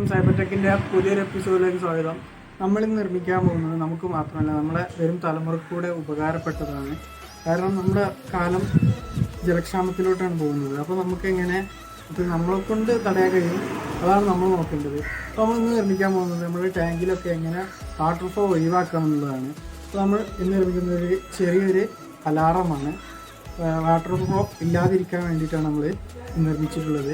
സൈബർടെക്കിൻ്റെ പുതിയൊരു എപ്പിസോഡിലേക്ക് സ്വാഗതം. നമ്മളിന്ന് നിർമ്മിക്കാൻ പോകുന്നത് നമുക്ക് മാത്രമല്ല നമ്മളെ വരും തലമുറക്ക് കൂടെ ഉപകാരപ്പെട്ടതാണ്. കാരണം നമ്മുടെ കാലം ജലക്ഷാമത്തിലോട്ടാണ് പോകുന്നത്. അപ്പോൾ നമുക്കെങ്ങനെ ഇത് നമ്മളെ കൊണ്ട് തടയാൻ കഴിയും, അതാണ് നമ്മൾ നോക്കേണ്ടത്. അപ്പോൾ നമ്മളിന്ന് നിർമ്മിക്കാൻ പോകുന്നത് നമ്മുടെ ടാങ്കിലൊക്കെ എങ്ങനെ വാട്ടർ ഫ്ലോ ഒഴിവാക്കാം എന്നുള്ളതാണ്. അപ്പോൾ നമ്മൾ ഇന്ന് നിർമ്മിക്കുന്നത് ഒരു ചെറിയൊരു അലാറമാണ്. വാട്ടർ ഫ്ലോ ഇല്ലാതിരിക്കാൻ വേണ്ടിയിട്ടാണ് നമ്മൾ നിർമ്മിച്ചിട്ടുള്ളത്.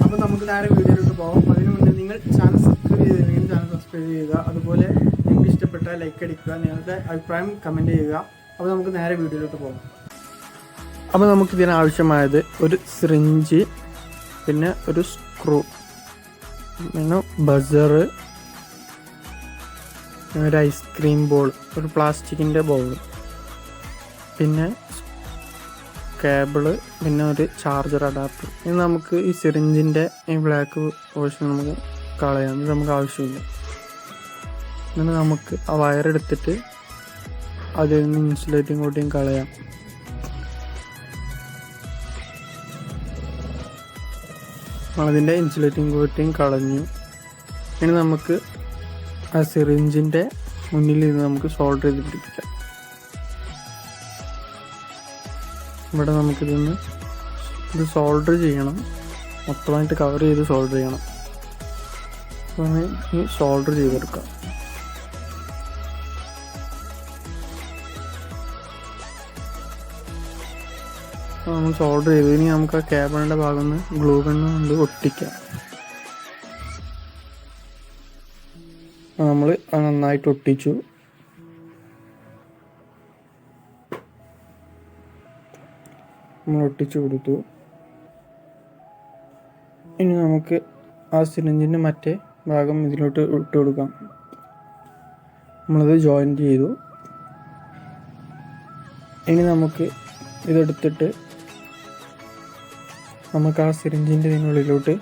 അപ്പോൾ നമുക്ക് നേരെ വീഡിയോയിലോട്ട് പോകാം. അതിനു മുന്നേ നിങ്ങൾ ചാനൽ സബ്സ്ക്രൈബ് ചെയ്തില്ലെങ്കിൽ ചാനൽ സബ്സ്ക്രൈബ് ചെയ്യുക. അതുപോലെ നിങ്ങൾക്ക് ഇഷ്ടപ്പെട്ടാൽ ലൈക്ക് അടിക്കുക, നിങ്ങളുടെ അഭിപ്രായം കമൻറ്റ് ചെയ്യുക. അപ്പോൾ നമുക്ക് നേരെ വീഡിയോയിലോട്ട് പോകാം. അപ്പോൾ നമുക്കിതിനാവശ്യമായത് ഒരു സിറിഞ്ച്, പിന്നെ ഒരു സ്ക്രൂ, പിന്നെ ബസർ, ഒരു ഐസ്ക്രീം ബോൾ, ഒരു പ്ലാസ്റ്റിക്കിൻ്റെ ബോൾ, പിന്നെ കേബിള്, പിന്നെ ഒരു ചാർജർ അഡാപ്റ്റർ. ഇനി നമുക്ക് ഈ സിറിഞ്ചിൻ്റെ ഈ ബ്ലാക്ക് പോർഷൻ നമുക്ക് കളയാം, ഇത് നമുക്ക് ആവശ്യമില്ല. എന്നിട്ട് നമുക്ക് ആ വയറെടുത്തിട്ട് അതിൽ നിന്ന് ഇൻസുലേറ്റിംഗ് കോട്ടിങ് കളയാം. അതിൻ്റെ ഇൻസുലേറ്റിംഗ് കോട്ടിങ് കളഞ്ഞു. ഇനി നമുക്ക് ആ സിറിഞ്ചിൻ്റെ മുന്നിൽ നിന്ന് നമുക്ക് സോൾഡർ ചെയ്ത് പിടിപ്പിക്കാം. ഇവിടെ ഇത് സോൾഡർ ചെയ്യണം, മൊത്തമായിട്ട് കവർ ചെയ്ത് സോൾഡർ ചെയ്യണം. അപ്പോൾ ഈ സോൾഡർ ചെയ്തെടുക്കാം. നമ്മൾ സോൾഡർ ചെയ്തു. ഇനി നമുക്ക് ആ കേബിളിൻ്റെ ഭാഗം നിന്ന് ഗ്ലൂ ഗണ്ണ് കൊണ്ട് ഒട്ടിക്കാം. നമ്മൾ നന്നായിട്ട് ഒട്ടിച്ചു. നമ്മൾ ഒട്ടിച്ചു കൊടുത്തു. ഇനി നമുക്ക് ആ സിറിഞ്ചിൻ്റെ മറ്റേ ഭാഗം ഇതിലോട്ട് ഇട്ട് കൊടുക്കാം. നമ്മളത് ജോയിൻറ്റ് ചെയ്തു. ഇനി നമുക്ക് ഇതെടുത്തിട്ട് നമുക്ക് ആ സിറിഞ്ചിൻ്റെ ഇതിനുള്ളിലോട്ട്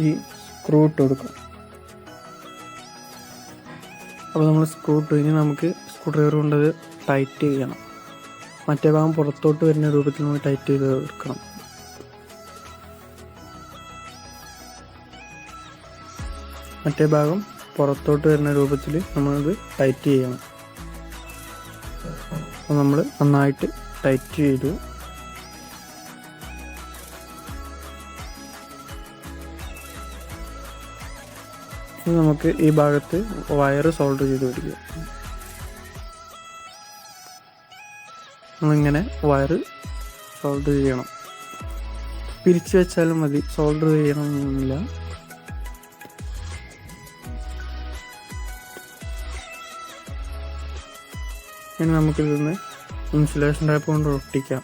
ഈ സ്ക്രൂ ഇട്ട് കൊടുക്കാം. അപ്പോൾ നമ്മൾ സ്ക്രൂ ഇട്ട് കഴിഞ്ഞ് നമുക്ക് സ്ക്രൂ ഡ്രൈവർ കൊണ്ടത് ടൈറ്റ് ചെയ്യണം. മറ്റേ ഭാഗം പുറത്തോട്ട് വരുന്ന രൂപത്തിൽ നമ്മൾ ടൈറ്റ് ചെയ്ത് എടുക്കണം. മറ്റേ ഭാഗം പുറത്തോട്ട് വരുന്ന രൂപത്തിൽ നമ്മളത് ടൈറ്റ് ചെയ്യണം. അപ്പോൾ നമ്മൾ നന്നായിട്ട് ടൈറ്റ് ചെയ്തു. ഇനി നമുക്ക് ഈ ഭാഗത്ത് വയറ് സോൾഡർ ചെയ്ത് പിടിക്കുക. നമ്മളിങ്ങനെ വയറ് സോൾഡർ ചെയ്യണം. പിരിച്ചു വെച്ചാലും മതി, സോൾഡർ ചെയ്യണമെന്നില്ല. ഇനി നമുക്കിതൊന്ന് ഇൻസുലേഷൻ ടൈപ്പ് കൊണ്ട് ഒട്ടിക്കാം.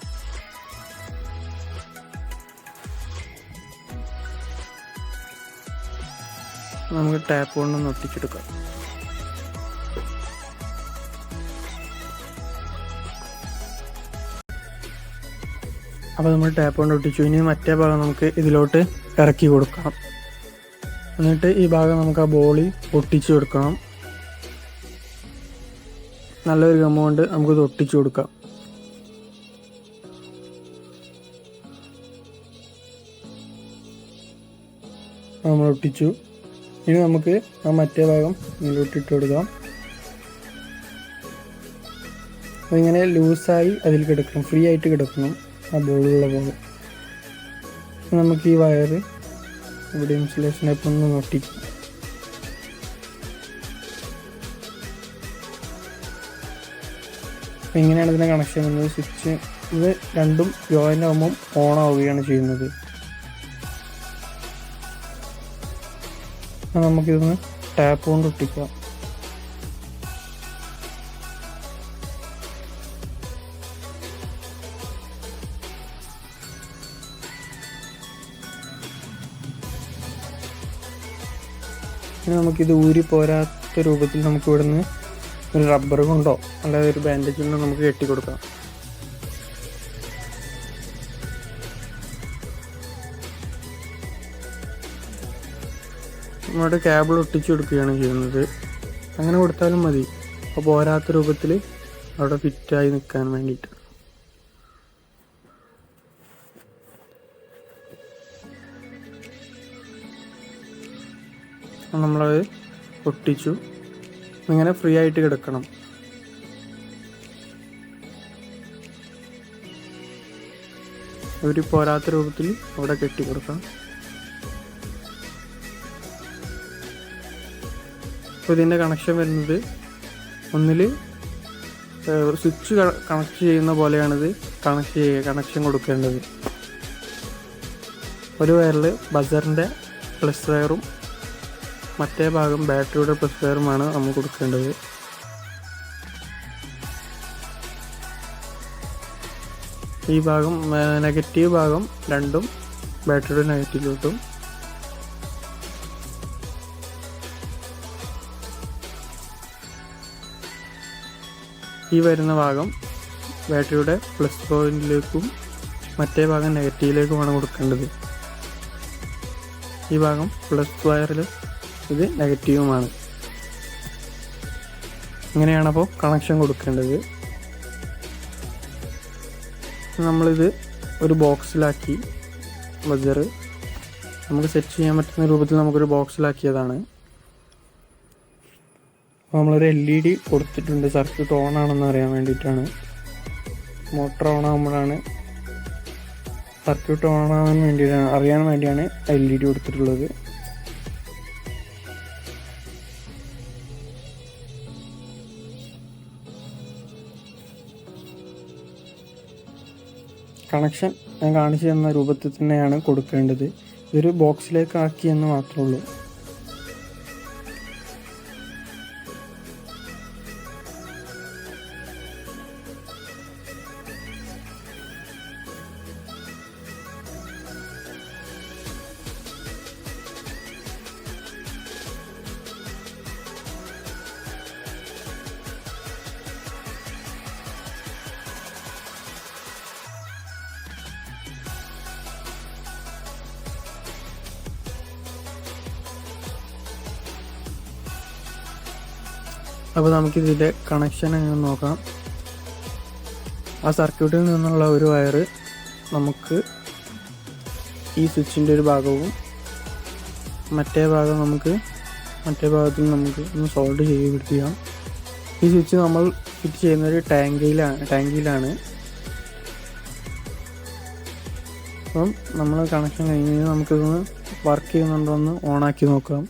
നമുക്ക് ടാപ്പ് കൊണ്ടൊന്ന് ഒട്ടിച്ചെടുക്കാം. അപ്പോൾ നമ്മൾ ടാപ്പ് കൊണ്ട് ഒട്ടിച്ചു. ഇനി മറ്റേ ഭാഗം നമുക്ക് ഇതിലോട്ട് ഇറക്കി കൊടുക്കാം. എന്നിട്ട് ഈ ഭാഗം നമുക്ക് ആ ബോളിൽ ഒട്ടിച്ചു കൊടുക്കണം. നല്ലൊരു ഗമ്മ കൊണ്ട് നമുക്കിത് ഒട്ടിച്ചു കൊടുക്കാം. നമ്മൾ ഒട്ടിച്ചു. ഇനി നമുക്ക് ആ മറ്റേ ഭാഗം ഇതിലോട്ട് ഇട്ട് കൊടുക്കാം. അതിങ്ങനെ ലൂസായി അതിൽ കിടക്കണം, ഫ്രീ ആയിട്ട് കിടക്കണം ആ ബോളുള്ള പോലെ. നമുക്ക് ഈ വയറ് ഇവിടെ ഇൻസുലേഷൻ ടൈപ്പ് ഒന്ന് ഒട്ടിക്കാം. ഇങ്ങനെയാണ് ഇതിൻ്റെ കണക്ഷൻ വരുന്നത്. സ്വിച്ച് ഇത് രണ്ടും ജോയിൻ്റ് ആകുമ്പം ഓൺ ആവുകയാണ് ചെയ്യുന്നത്. നമുക്കിതൊന്ന് ടാപ്പ് കൊണ്ട് ഒട്ടിക്കാം. ഇനി നമുക്കിത് ഊരി പോരാത്ത രൂപത്തിൽ നമുക്ക് ഇവിടുന്ന് ഒരു റബ്ബർ കൊണ്ടോ അല്ലാതെ ഒരു ബാൻഡേജ് കൊണ്ടോ നമുക്ക് കെട്ടിക്കൊടുക്കാം. നമ്മുടെ കേബിൾ ഒട്ടിച്ചു കൊടുക്കുകയാണ് ചെയ്യുന്നത്. അങ്ങനെ കൊടുത്താലും മതി. അപ്പോൾ പോരാത്ത രൂപത്തിൽ അവിടെ ഫിറ്റായി നിൽക്കാൻ വേണ്ടിയിട്ട്. നമ്മളത് ഒട്ടിച്ചു. ഇങ്ങനെ ഫ്രീ ആയിട്ട് കിടക്കണം. ഒരു പോരാത്ത രൂപത്തിൽ അവിടെ കെട്ടിക്കൊടുക്കാം. അപ്പോൾ ഇതിൻ്റെ കണക്ഷൻ വരുന്നത് ഒന്നിൽ ഒരു സ്വിച്ച് കണക്ട് ചെയ്യുന്ന പോലെയാണിത് കണക്ഷൻ കൊടുക്കേണ്ടത്. ഒരു വയറിൽ ബസറിൻ്റെ പ്ലസ് വയറും മറ്റേ ഭാഗം ബാറ്ററിയുടെ പ്ലസ് വയറുമാണ് നമ്മൾ കൊടുക്കേണ്ടത്. ഈ ഭാഗം നെഗറ്റീവ് ഭാഗം രണ്ടും ബാറ്ററിയുടെ നെഗറ്റീവിലോട്ടും ഈ വരുന്ന ഭാഗം ബാറ്ററിയുടെ പ്ലസ് പോയിന്റിലേക്കും മറ്റേ ഭാഗം നെഗറ്റീവിലേക്കുമാണ് കൊടുക്കേണ്ടത്. ഈ ഭാഗം പ്ലസ് വയറിൽ ഇത് നെഗറ്റീവുമാണ്. ഇങ്ങനെയാണ് അപ്പോൾ കണക്ഷൻ കൊടുക്കേണ്ടത്. നമ്മളിത് ഒരു ബോക്സിലാക്കി ബസർ നമുക്ക് സെറ്റ് ചെയ്യാൻ പറ്റുന്ന രൂപത്തിൽ നമുക്കൊരു ബോക്സിലാക്കിയതാണ്. അപ്പോൾ നമ്മളൊരു LED കൊടുത്തിട്ടുണ്ട്, സർക്യൂട്ട് ഓൺ ആണെന്ന് അറിയാൻ വേണ്ടിയിട്ടാണ്. മോട്ടർ ഓൺ ആകുമ്പോഴാണ് സർക്യൂട്ട് ഓൺ ആവാൻ വേണ്ടിയിട്ടാണ് അറിയാൻ വേണ്ടിയാണ് LED കൊടുത്തിട്ടുള്ളത്. കണക്ഷൻ ഞാൻ കാണിച്ചു തന്ന രൂപത്തിൽ തന്നെയാണ് കൊടുക്കേണ്ടത്. ഇതൊരു ബോക്സിലേക്ക് ആക്കി എന്ന് മാത്രമേ ഉള്ളൂ. അപ്പോൾ നമുക്കിതിൻ്റെ കണക്ഷൻ എങ്ങനെ നോക്കാം. ആ സർക്യൂട്ടിൽ നിന്നുള്ള ഒരു വയറ് നമുക്ക് ഈ സ്വിച്ചിൻ്റെ ഒരു ഭാഗവും മറ്റേ ഭാഗത്തിൽ നമുക്ക് ഒന്ന് സോൾഡ് ചെയ്ത് പിടിപ്പിക്കാം. ഈ സ്വിച്ച് നമ്മൾ ഫിറ്റ് ചെയ്യുന്നൊരു ടാങ്കിലാണ്. അപ്പം നമ്മൾ കണക്ഷൻ കഴിഞ്ഞ് നമുക്കിതൊന്ന് വർക്ക് ചെയ്യുന്നുണ്ടോ എന്ന് ഓണാക്കി നോക്കാം.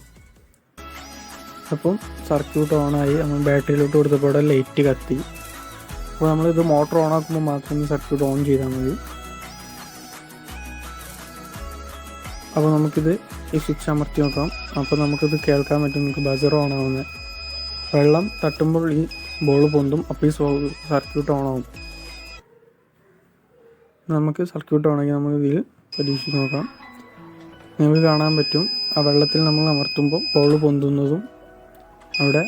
അപ്പം സർക്യൂട്ട് ഓണായി. നമ്മൾ ബാറ്ററിയിലോട്ട് കൊടുത്തപ്പോൾ അവിടെ ലൈറ്റ് കത്തി. അപ്പോൾ നമ്മളിത് മോട്ടർ ഓൺ ആക്കുമ്പോൾ മാത്രം സർക്യൂട്ട് ഓൺ ചെയ്താൽ മതി. അപ്പോൾ നമുക്കിത് ഈ സ്വിച്ച് അമർത്തി നോക്കാം. അപ്പോൾ നമുക്കിത് കേൾക്കാൻ പറ്റും, നമുക്ക് ബസർ ഓൺ ആവുന്നത്. വെള്ളം തട്ടുമ്പോൾ ഈ ബോൾ പൊന്തും. അപ്പോൾ ഈ സർക്യൂട്ട് ഓൺ ആവും. നമുക്ക് സർക്യൂട്ട് ഓണാക്കി നമുക്ക് ഇതിൽ പരീക്ഷിച്ച് നോക്കാം. നിങ്ങൾക്ക് കാണാൻ പറ്റും ആ വെള്ളത്തിൽ നമ്മൾ അമർത്തുമ്പോൾ ബോൾ പൊന്തുന്നതും അവിടെ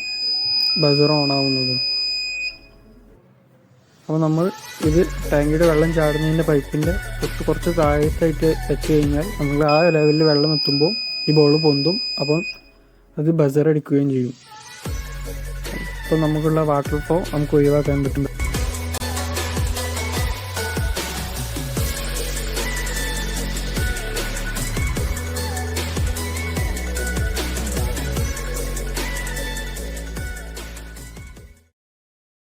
ബസർ ഓൺ ആവുന്നതും. അപ്പോൾ നമ്മൾ ഇത് ടാങ്കിയുടെ വെള്ളം ചാടുന്നതിൻ്റെ പൈപ്പിൻ്റെ കുറച്ച് താഴത്തായിട്ട് വെച്ച് കഴിഞ്ഞാൽ നമ്മൾ ആ ലെവലിൽ വെള്ളം എത്തുമ്പോൾ ഈ ബോൾ പൊന്തും. അപ്പം അത് ബസർ അടിക്കുകയും ചെയ്യും. അപ്പോൾ നമുക്കുള്ള വാട്ടർ ഫ്ലോ നമുക്ക് ഒഴിവാക്കാൻ പറ്റും.